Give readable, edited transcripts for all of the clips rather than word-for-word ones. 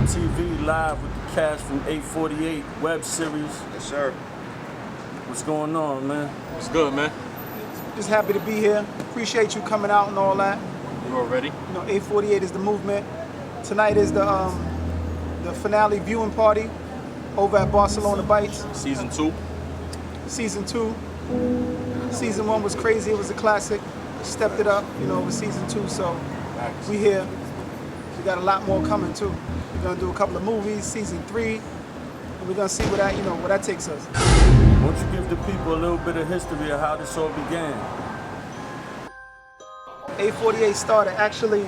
BLOWITUPTV live with the cast from 848 web series. Yes, sir. What's going on, man? What's good, man? Just happy to be here. Appreciate you coming out and all that. You already? You know, 848 is the movement. Tonight is the finale viewing party over at Barcelona Bites. Season 2. Season 2. Season 1 was crazy. It was a classic. Stepped it up, you know, with season 2. So we here. We got a lot more coming too. We're gonna do a couple of movies, season 3, and we're gonna see where that, where that takes us. Won't you give the people a little bit of history of how this all began? 848 started actually.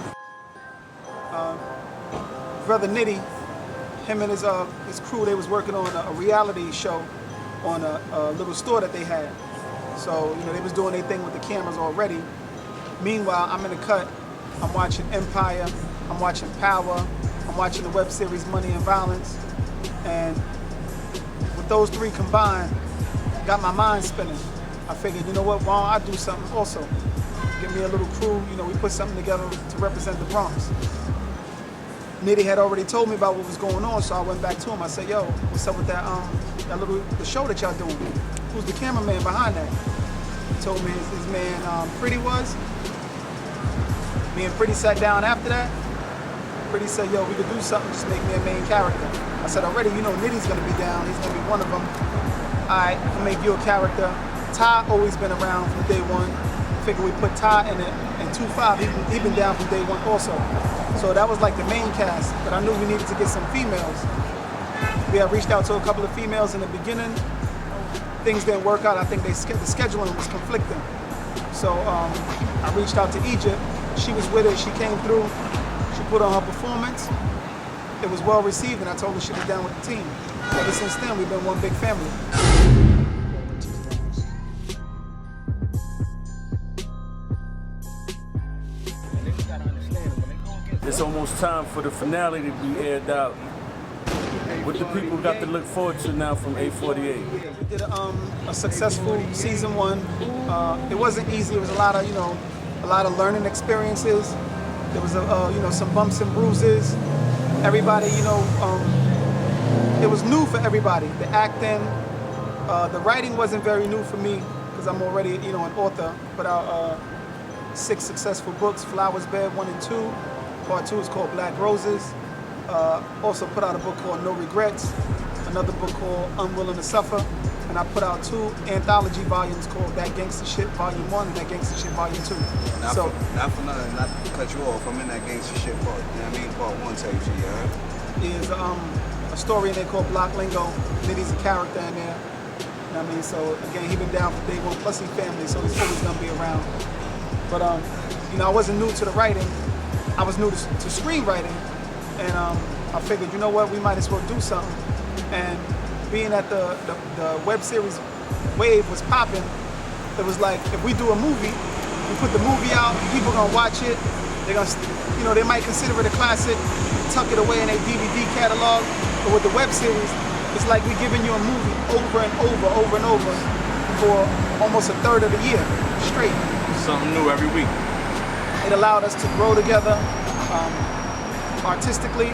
Brother Nitty, him and his crew, they was working on a reality show on a little store that they had. So they was doing their thing with the cameras already. Meanwhile, I'm in the cut. I'm watching Empire. I'm watching Power. I'm watching the web series Money and Violence. And with those three combined, got my mind spinning. I figured, you know what, why don't I do something also? Give me a little crew, we put something together to represent the Bronx. Nitty had already told me about what was going on, so I went back to him. I said, yo, what's up with that the show that y'all doing? Who's the cameraman behind that? He told me his man Pretty was. Me and Pretty sat down after that. Pretty said, yo, we could do something, just make me a main character. I said, already, Nitty's gonna be down, he's gonna be one of them. All right, I'll make you a character. Ty always been around from day one. Figure we put Ty in it, and 2-5, he been down from day one also. So that was like the main cast, but I knew we needed to get some females. We had reached out to a couple of females in the beginning. Things didn't work out. I think the scheduling was conflicting. So I reached out to Egypt. She was with it, she came through. She put on her performance. It was well received, and I told her she was down with the team. Ever since then, we've been one big family. It's almost time for the finale to be aired out. What the people got to look forward to now from 848? We did a successful season 1. It wasn't easy. It was a lot of learning experiences. There was some bumps and bruises. Everybody, it was new for everybody. The acting, the writing wasn't very new for me because I'm already, an author. Put out 6 successful books: Flowers Bed 1 and 2. Part 2 is called Black Roses. Also put out a book called No Regrets. Another book called Unwilling to Suffer. And I put out 2 anthology volumes called That Gangsta Shit Volume 1 and That Gangsta Shit Volume 2. Not for nothing, not to cut you off, I'm in that gangsta shit part. You know what I mean? Part 1 tape shit, you heard? There's a story in there called Block Lingo. Nitty's a character in there. You know what I mean? So again, he been down from day one, plus he family, so he's always gonna be around. But I wasn't new to the writing. I was new to screenwriting. And I figured, you know what, we might as well do something. And being that the web series wave was popping, it was like, if we do a movie, we put the movie out, people gonna watch it, they're gonna, they might consider it a classic, tuck it away in their DVD catalog. But with the web series, it's like we're giving you a movie over and over for almost a third of the year straight. Something new every week. It allowed us to grow together artistically.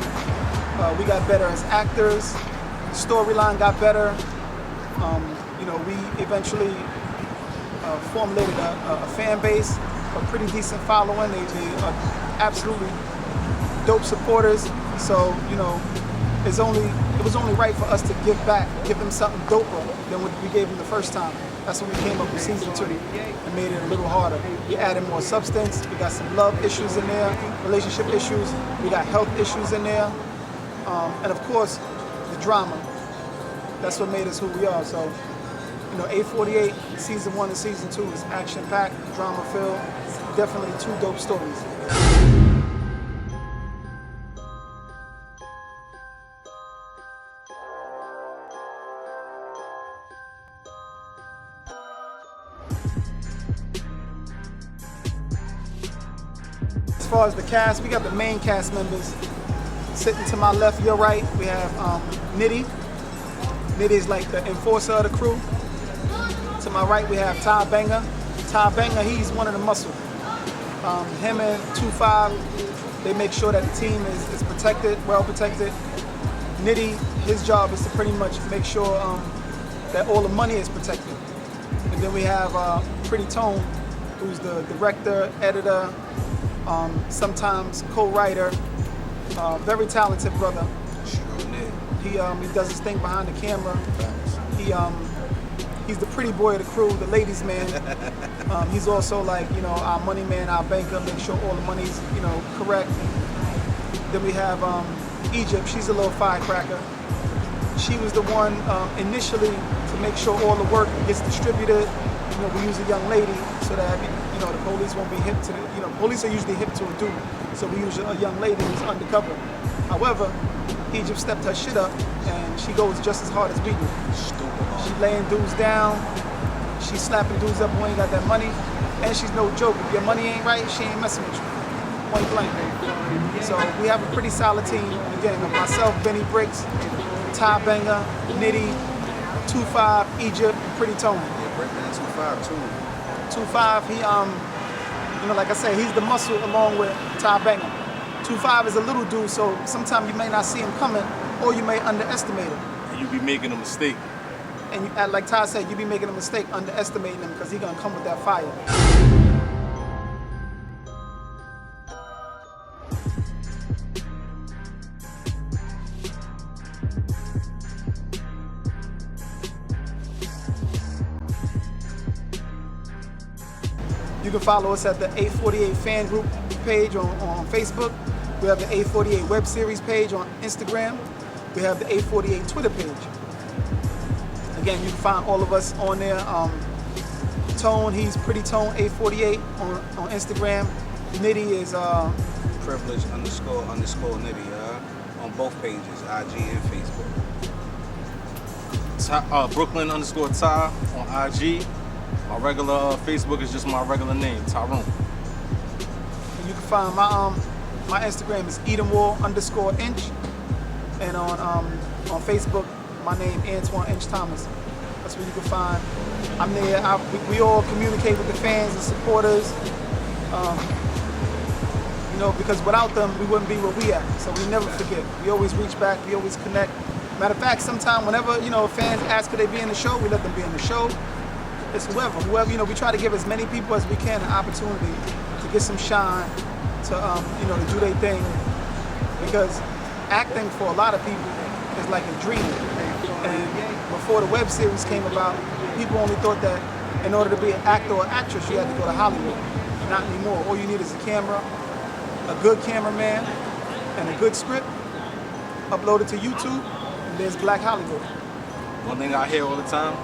We got better as actors. Storyline got better. We eventually formulated a fan base, a pretty decent following. They are absolutely dope supporters. So it was only right for us to give back, give them something doper than what we gave them the first time. That's when we came up with season 2 and made it a little harder. We added more substance. We got some love issues in there, relationship issues. We got health issues in there. And of course, the drama. That's what made us who we are. So, 848, season 1 and season 2 is action-packed, drama-filled. Definitely 2 dope stories. As far as the cast, we got the main cast members. Sitting to my left, your right, we have Nitty. Nitty is like the enforcer of the crew. To my right, we have Ty Banger. Ty Banger, he's one of the muscle. Him and 2-5, They make sure that the team is protected, well protected. Nitty, his job is to pretty much make sure that all the money is protected. And then we have Pretty Tone, who's the director, editor, sometimes co-writer, very talented brother. He does his thing behind the camera. He's the pretty boy of the crew, the ladies' man. He's also like, you know, our money man, our banker, make sure all the money's, you know, correct. Then we have Egypt. She's a little firecracker. She was the one initially to make sure all the work gets distributed. You know, we use a young lady so that, you know, the police won't be hip to the, you know, police are usually hip to a dude. So we use a young lady who's undercover. However, Egypt stepped her shit up and she goes just as hard as we do. She laying dudes down, she's slapping dudes up who ain't got that money, and she's no joke. If your money ain't right, she ain't messing with you. Point blank. So we have a pretty solid team. Again, of myself, Benny Bricks, Ty Banger, Nitty, 2-5, Egypt, Pretty Tone. Yeah, Breakdown 2-5 too. 2-5, he you know, like I said, he's the muscle along with Ty Banger. 2-5 is a little dude, so sometimes you may not see him coming, or you may underestimate him. And you be making a mistake. And you, like Ty said, you be making a mistake underestimating him because he's gonna come with that fire. You can follow us at the A48 fan group page on Facebook. We have the A48 web series page on Instagram. We have the A48 Twitter page. Again, you can find all of us on there. Tone, he's Pretty Tone A48 on Instagram. Nitty is Privilege __ Nitty on both pages, IG and Facebook. Brooklyn _Ty on IG. My regular Facebook is just my regular name, Tyrone. And you can find my Instagram is EdenWall_Inch, and on Facebook, my name Antoine Inch Thomas. That's where you can find. I'm there. We all communicate with the fans and supporters. You know, because without them, we wouldn't be where we at. So we never forget. We always reach back. We always connect. Matter of fact, sometimes whenever, you know, fans ask could they be in the show, we let them be in the show. It's whoever, you know, we try to give as many people as we can an opportunity to get some shine, to, you know, to do their thing. Because acting for a lot of people is like a dream. And before the web series came about, people only thought that in order to be an actor or actress, you had to go to Hollywood. Not anymore. All you need is a camera, a good cameraman, and a good script. Upload it to YouTube, and there's Black Hollywood. One thing I hear all the time,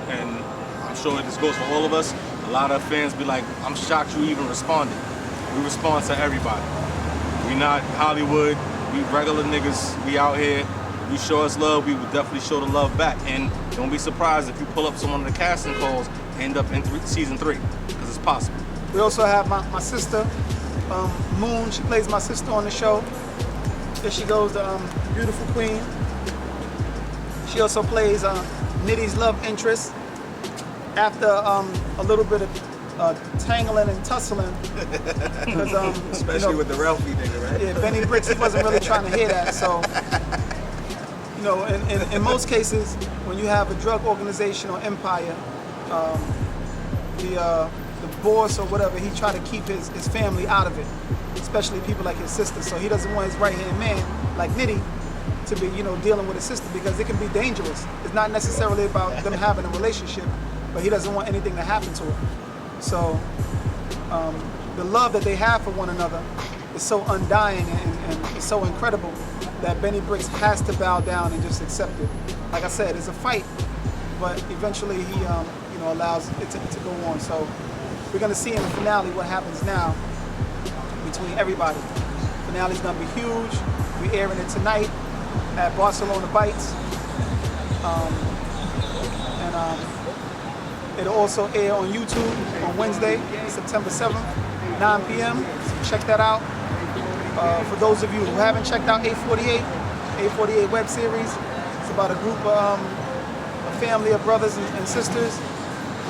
and I'm sure this goes for all of us, a lot of fans be like, I'm shocked you even responded. We respond to everybody. We not Hollywood, we regular niggas, we out here. If you show us love, we would definitely show the love back. And don't be surprised if you pull up someone of the casting calls, end up in season 3, because it's possible. We also have my sister, Moon. She plays my sister on the show. There she goes, the beautiful queen. She also plays Nitty's love interest. After a little bit of tangling and tussling, because Especially you know, with the Ralphie nigga, right? yeah, Benny Bricks, he wasn't really trying to hear that. So, you know, in most cases, when you have a drug organization or empire, the boss or whatever, he tried to keep his family out of it, especially people like his sister. So he doesn't want his right-hand man, like Nitty, to be, you know, dealing with his sister, because it can be dangerous. It's not necessarily about them having a relationship, but he doesn't want anything to happen to her. So the love that they have for one another is so undying and it's so incredible that Benny Bricks has to bow down and just accept it. Like I said, it's a fight, but eventually he you know, allows it to go on. So we're gonna see in the finale what happens now between everybody. The finale's gonna be huge. We're airing it tonight at Barcelona Bites. It'll also air on YouTube on Wednesday, September 7th, 9 p.m. So check that out. For those of you who haven't checked out A48 web series, it's about a group, a family of brothers and sisters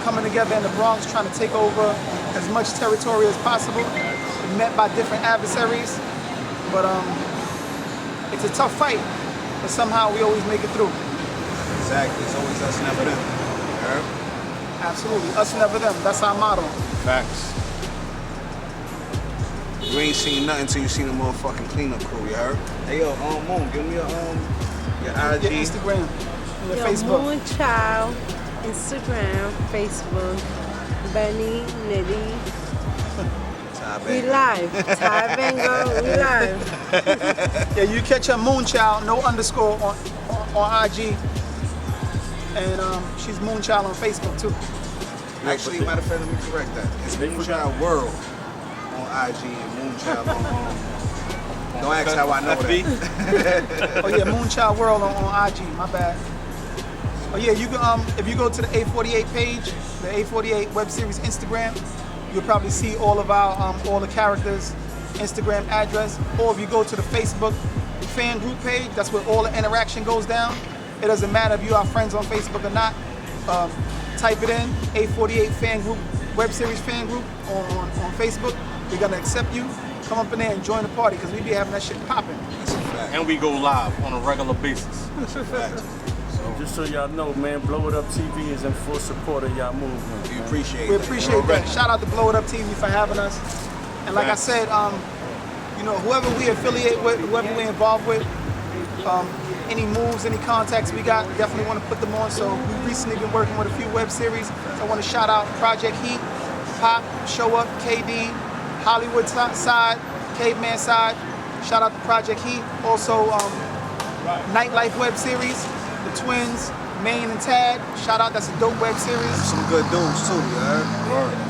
coming together in the Bronx trying to take over as much territory as possible. Met by different adversaries, But it's a tough fight, but somehow we always make it through. Exactly. It's always us, never them. You heard? Absolutely, us never them. That's our motto. Facts. You ain't seen nothing until you seen the motherfucking cleanup crew, you heard? Hey yo, Moon, give me your IG. Your Instagram, and your Yo, Facebook. Moon Child, Instagram, Facebook, Benny, Nitty. We live. Ty Bango, we live. Yeah, you catch her Moonchild, no underscore on IG, and she's Moonchild on Facebook too. Actually, matter of fact, let me correct that. It's Moonchild World on IG and Moonchild on don't ask how I know that. Oh yeah, Moonchild World on IG. My bad. Oh yeah, you can if you go to the A48 page, the A48 web series Instagram, you'll probably see all of our all the characters' Instagram address. Or if you go to the Facebook fan group page, that's where all the interaction goes down. It doesn't matter if you are friends on Facebook or not. Type it in, A48 fan group, web series fan group on Facebook. We're gonna accept you. Come up in there and join the party because we be having that shit popping. That's a fact. And we go live on a regular basis. That's a fact. Just so y'all know, man, Blow It Up TV is in full support of y'all movement. We appreciate We that. appreciate that. Shout out to Blow It Up TV for having us. And like I said, you know, whoever we affiliate with, whoever we're involved with, any moves, any contacts we got, we definitely want to put them on. So we've recently been working with a few web series. So I want to shout out Project Heat, Pop, Show Up, KD, Hollywood Side, Caveman Side. Shout out to Project Heat. Also, Nightlife web series, The Twins, Maine and Tad. Shout out, that's a dope web series. Some good dudes too, you heard?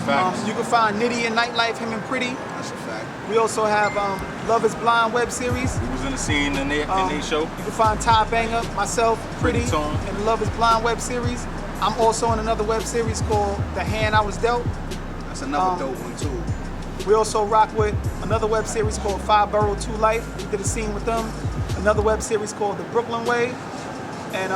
Facts. You can find Nitty and Nightlife, him and Pretty. That's a fact. We also have Love is Blind web series. We was in the scene in their show. You can find Ty Banger, myself, Pretty, Tone. and the Love is Blind web series. I'm also in another web series called The Hand I Was Dealt. That's another dope one too. We also rock with another web series called 5 Borough 2 Life. We did a scene with them. Another web series called The Brooklyn Way. And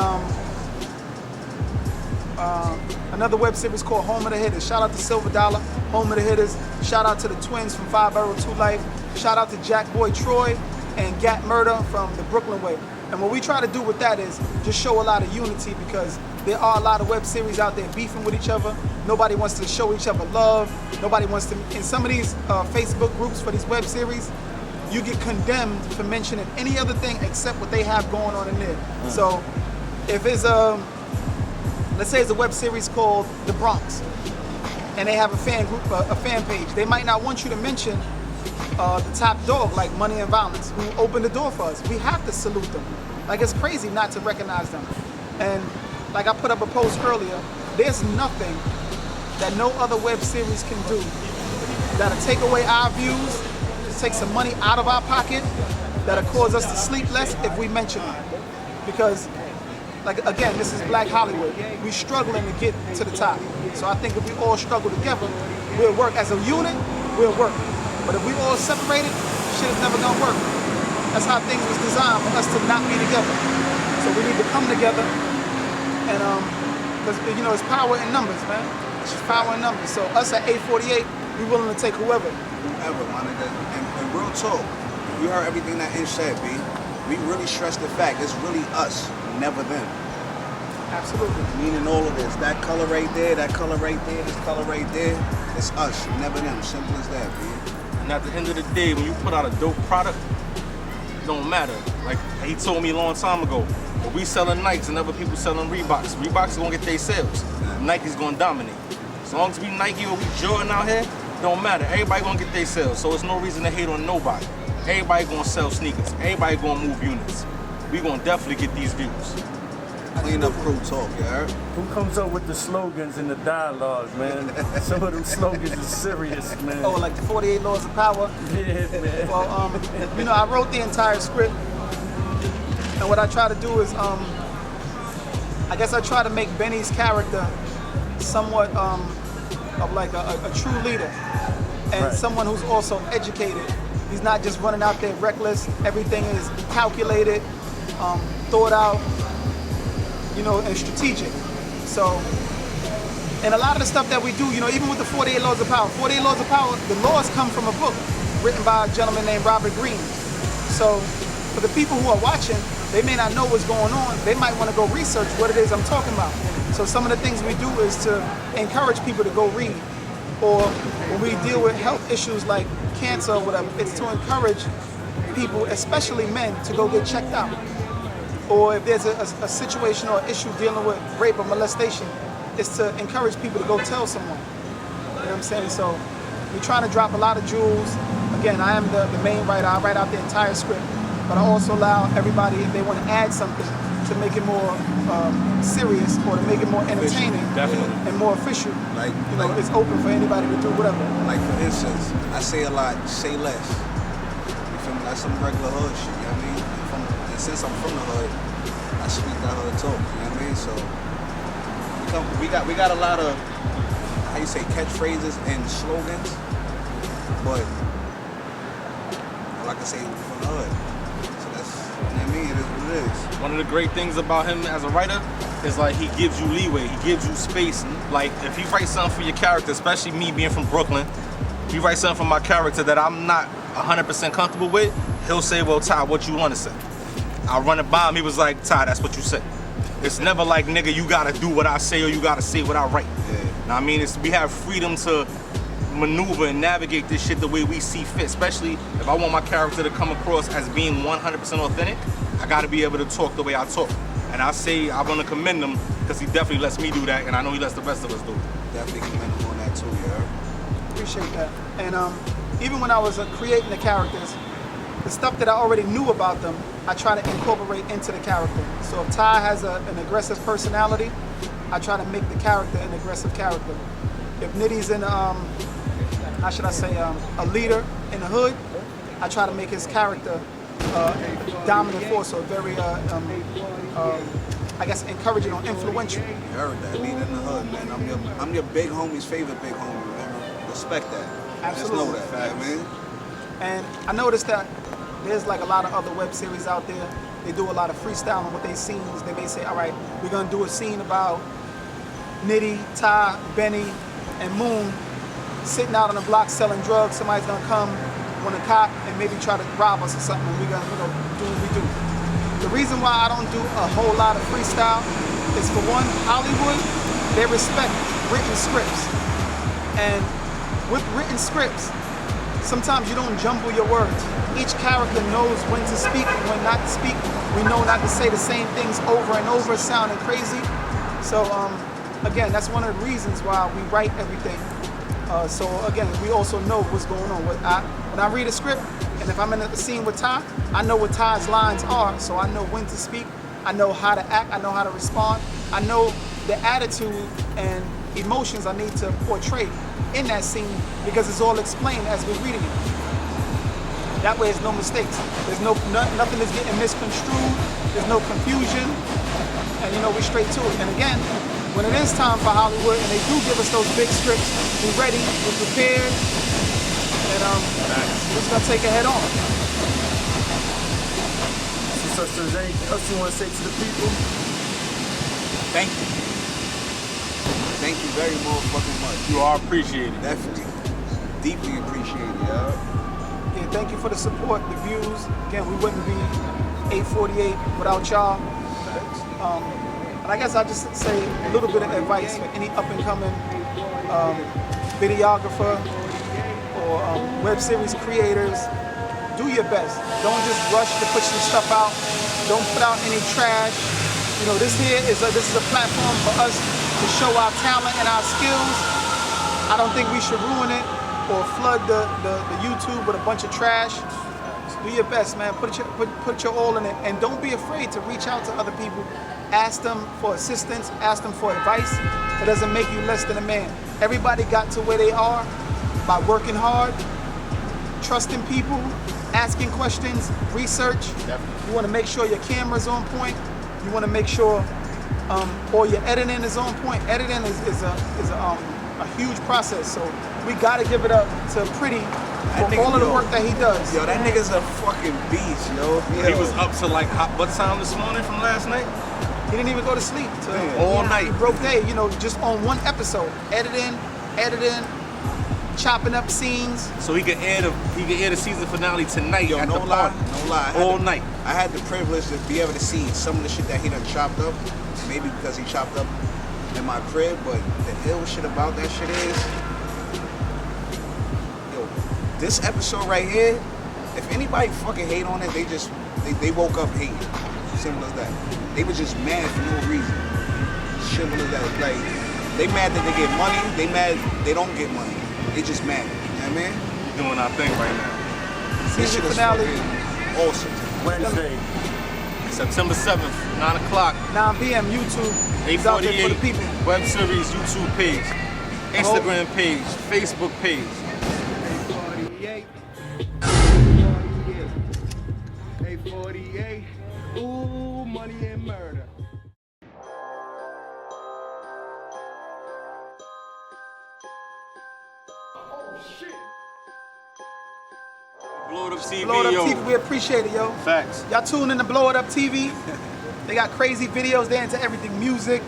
another web series called Home of the Hitters. Shout out to Silver Dollar, Home of the Hitters. Shout out to the Twins from 5 Borough 2 Life. Shout out to Jack Boy Troy and Gat Murder from The Brooklyn Way. And what we try to do with that is just show a lot of unity because there are a lot of web series out there beefing with each other. Nobody wants to show each other love. Nobody wants to, in some of these Facebook groups for these web series, you get condemned for mentioning any other thing except what they have going on in there. So if it's let's say it's a web series called The Bronx, and they have a fan group, a fan page, they might not want you to mention the top dog, like Money and Violence, who opened the door for us. We have to salute them. Like, it's crazy not to recognize them. And like I put up a post earlier, there's nothing that no other web series can do that'll take away our views, take some money out of our pocket, that'll cause us to sleep less if we mention them. Because, like, again, this is Black Hollywood. We're struggling to get to the top. So I think if we all struggle together, we'll work. As a unit, we'll work. But if we all separated, shit is never gonna work. That's how things was designed, for us to not be together. So we need to come together and, because, you know, it's power in numbers, man. It's just power in numbers. So us at 848, we're willing to take whoever. Whoever, my nigga. And real talk, you heard everything that Inch said, B. We really stress the fact, it's really us, never them. Absolutely. Meaning all of this. That color right there, that color right there, this color right there, it's us, never them. Simple as that, B. And at the end of the day, when you put out a dope product, it don't matter. Like he told me a long time ago, if we selling Nikes and other people selling Reeboks, Reeboks is gonna get their sales. Nike's gonna dominate. As long as we Nike or we Jordan out here, don't matter. Everybody gonna get their sales. So it's no reason to hate on nobody. Everybody gonna sell sneakers. Everybody gonna move units. We gonna definitely get these views. Clean up crew talk, you heard? Who comes up with the slogans and the dialogue, man? Some of them slogans is serious, man. Oh, like the 48 Laws of Power. Yeah, man. Well, you know, I wrote the entire script, and what I try to do is, I guess I try to make Benny's character somewhat of like a true leader, and Right. someone who's also educated. He's not just running out there reckless. Everything is calculated, thought out, you know, and strategic. So, and a lot of the stuff that we do, you know, even with the 48 Laws of Power, 48 Laws of Power, the laws come from a book written by a gentleman named Robert Greene. So for the people who are watching, they may not know what's going on. They might want to go research what it is I'm talking about. So some of the things we do is to encourage people to go read. Or when we deal with health issues like cancer or whatever, it's to encourage people, especially men, to go get checked out. Or if there's a situation or issue dealing with rape or molestation, it's to encourage people to go tell someone. You know what I'm saying? So we're trying to drop a lot of jewels. Again, I am the main writer. I write out the entire script, but I also allow everybody, if they want to add something, to make it more serious or to make it more entertaining, definitely, and more official. Like, it's open for anybody to do whatever. Like for instance, I say a lot, say less. You feel me? Like some regular hood shit, you know what I mean? And since I'm from the hood, I speak that hood talk, you know what I mean? So we got a lot of, how you say, catchphrases and slogans, but like I say, we're from the hood. So that's, you know what I mean? It is what it is. One of the great things about him as a writer is like he gives you leeway, he gives you space. Like if he writes something for your character, especially me being from Brooklyn, if he writes something for my character that I'm not 100% comfortable with, he'll say, well, Ty, what you want to say? I'll run it by him, he was like, Ty, that's what you say. It's never like, nigga, you gotta do what I say or you gotta say what I write. Yeah. Now, I mean, we have freedom to maneuver and navigate this shit the way we see fit, especially if I want my character to come across as being 100% authentic, I gotta be able to talk the way I talk. And I say I want to commend him because he definitely lets me do that, and I know he lets the rest of us do it. Definitely commend him on that too, yeah. Appreciate that. And even when I was creating the characters, the stuff that I already knew about them, I try to incorporate into the character. So if Ty has an aggressive personality, I try to make the character an aggressive character. If Nitty's in, how should I say, a leader in the hood, I try to make his character dominant force, or very, I guess, encouraging or influential. You heard that, leader in the hood, man. I'm your big homie's favorite big homie, man. Respect that. Absolutely. Just know that, man. And I noticed that there's like a lot of other web series out there. They do a lot of freestyling with their scenes. They may say, all right, we're gonna do a scene about Nitty, Ty, Benny, and Moon sitting out on the block selling drugs. Somebody's gonna come, want a cop, and maybe try to rob us or something. And we're gonna do what we do. The reason why I don't do a whole lot of freestyle is, for one, Hollywood, they respect written scripts. And with written scripts, sometimes you don't jumble your words. Each character knows when to speak and when not to speak. We know not to say the same things over and over, sounding crazy. So again, that's one of the reasons why we write everything. So again, we also know what's going on. When I read a script, and if I'm in a scene with Ty, I know what Ty's lines are, so I know when to speak. I know how to act. I know how to respond. I know the attitude and emotions I need to portray in that scene, because it's all explained as we're reading it. That way, there's no mistakes. There's nothing is getting misconstrued. There's no confusion, and we're straight to it. And again, when it is time for Hollywood, and they do give us those big scripts, we're ready, we're prepared, and we're just gonna take it head on. So is there anything else you want to say to the people? Thank you. Thank you very motherfucking much. You are appreciated. Definitely. Deeply appreciated, yo. Yeah, thank you for the support, the views. Again, we wouldn't be 848 without y'all. And I guess I'll just say a little bit of advice for any up-and-coming videographer or web series creators. Do your best. Don't just rush to put your stuff out. Don't put out any trash. This is a platform for us to show our talent and our skills. I don't think we should ruin it or flood the YouTube with a bunch of trash. Do your best, man. Put your all in it, and don't be afraid to reach out to other people. Ask them for assistance. Ask them for advice. It doesn't make you less than a man. Everybody got to where they are by working hard, trusting people, asking questions, research. You want to make sure your camera's on point. You want to make sure all your editing is on point. Editing is a huge process, so we got to give it up to Pretty for all of the work that he does. Yo, that nigga's a fucking beast, yo. He was up to like what time this morning from last night? He didn't even go to sleep. All night. He broke day, just on one episode. Editing, chopping up scenes. So he can air the season finale tonight Yo, at no the lie, party. no lie. All night. I had the privilege to be able to see some of the shit that he done chopped up. Maybe because he chopped up in my crib, but the ill shit about that shit is, yo, this episode right here, if anybody fucking hate on it, they woke up hating. Simple as that. They was just mad for no reason. Simple as that. Like, they mad that they get money, they mad they don't get money. They just mad. You know what I mean? We're doing our thing right now. This shit is finale. fucking awesome. Wednesday. September 7th, 9 o'clock. 9 p.m. YouTube. It's out there for the 848 people. web series YouTube page, Instagram page, Facebook page. 848. 848. Ooh, money and murder. Blow It Up TV, Blow It Up yo. TV, we appreciate it, yo. Facts. Y'all tune in to Blow It Up TV. They got crazy videos. They into everything: music,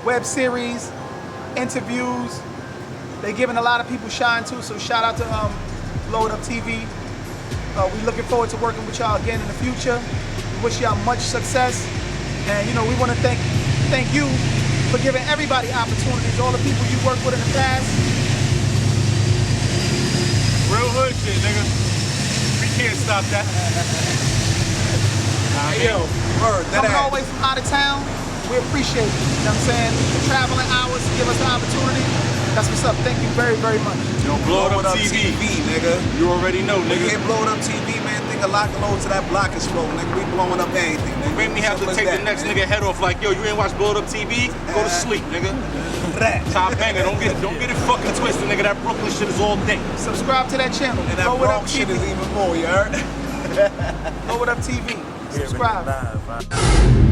web series, interviews. They giving a lot of people shine too. So shout out to Blow It Up TV. We looking forward to working with y'all again in the future. We wish y'all much success. And you know, we want to thank you for giving everybody opportunities. All the people you worked with in the past. Real hood shit, nigga. We can't stop that. Hey, yo, word, that Coming all the ass. way from out of town, we appreciate it. You know what I'm saying? The traveling hours to give us the opportunity. That's what's up. Thank you very, very much. Yo, Blow It Up TV. nigga. You already know, We nigga. can't blow it up TV, man. Think a lot load to that block is slow, nigga. We blowing up anything, nigga. Make me have to Simple as take the that, next man. nigga head off like, yo, you ain't watch Blow It Up TV? Go to sleep, nigga. Top banger. Don't get it fucking twisted, nigga. That Brooklyn shit is all day. Subscribe to that channel. And that Blow It Up Bronx shit is TV. even more, you heard? Blow It Up TV. Yeah, Subscribe. live,